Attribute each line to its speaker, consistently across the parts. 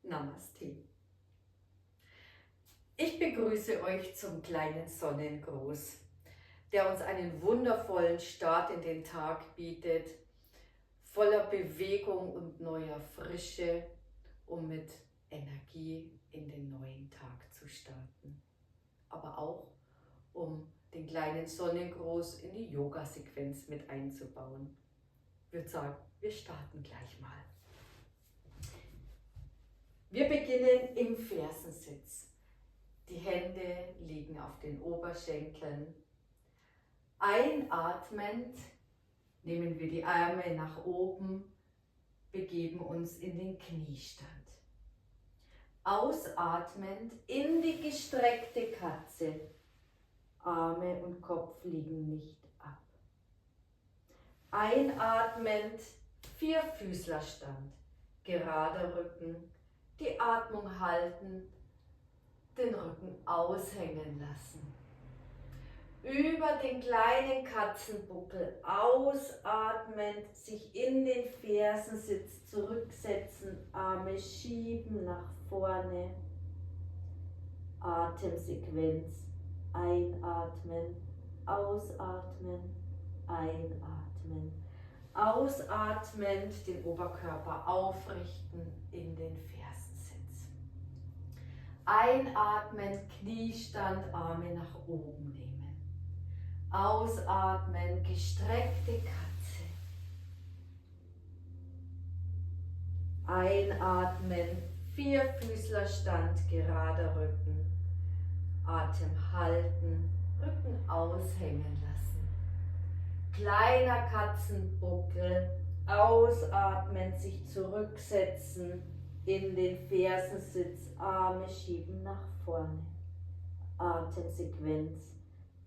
Speaker 1: Namaste. Ich begrüße euch zum kleinen Sonnengruß, der uns einen wundervollen Start in den Tag bietet, voller Bewegung und neuer Frische, um mit Energie in den neuen Tag zu starten. Aber auch, um den kleinen Sonnengruß in die Yoga-Sequenz mit einzubauen. Ich würde sagen, wir starten gleich mal. Wir beginnen im Fersensitz. Die Hände liegen auf den Oberschenkeln. Einatmend nehmen wir die Arme nach oben, begeben uns in den Kniestand. Ausatmend in die gestreckte Katze. Arme und Kopf liegen nicht ab. Einatmend Vierfüßlerstand, gerader Rücken, die Atmung halten, den Rücken aushängen lassen. Über den kleinen Katzenbuckel ausatmend, sich in den Fersensitz zurücksetzen, Arme schieben nach vorne. Atemsequenz. Einatmen, ausatmen, einatmen. Ausatmend den Oberkörper aufrichten in den Fersensitz. Einatmen, Kniestand, Arme nach oben nehmen. Ausatmen, gestreckte Katze. Einatmen, Vierfüßlerstand, gerader Rücken. Atem halten, Rücken aushängen lassen. Kleiner Katzenbuckel, ausatmen, sich zurücksetzen in den Fersensitz, Arme schieben nach vorne. Atemsequenz.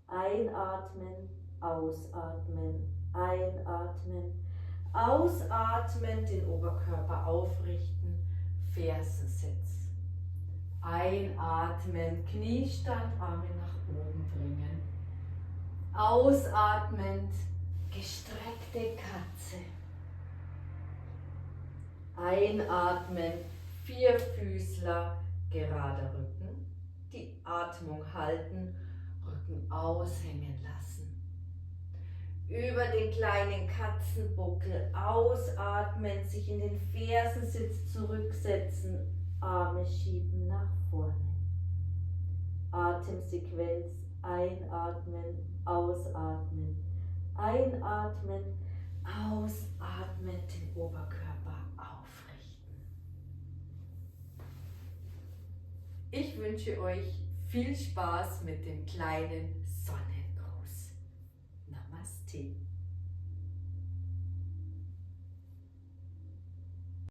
Speaker 1: Einatmen, ausatmen, einatmen. Ausatmen, den Oberkörper aufrichten, Fersensitz. Einatmen, Kniestand, Arme nach oben bringen. Ausatmend, gestreckte Katze. Einatmen, Vierfüßler, gerader Rücken. Die Atmung halten, Rücken aushängen lassen. Über den kleinen Katzenbuckel ausatmen, sich in den Fersensitz zurücksetzen, Arme schieben nach vorne. Atemsequenz. Einatmen, ausatmen. Einatmen, ausatmen, den Oberkörper aufrichten. Ich wünsche euch viel Spaß mit dem kleinen Sonnengruß. Namaste.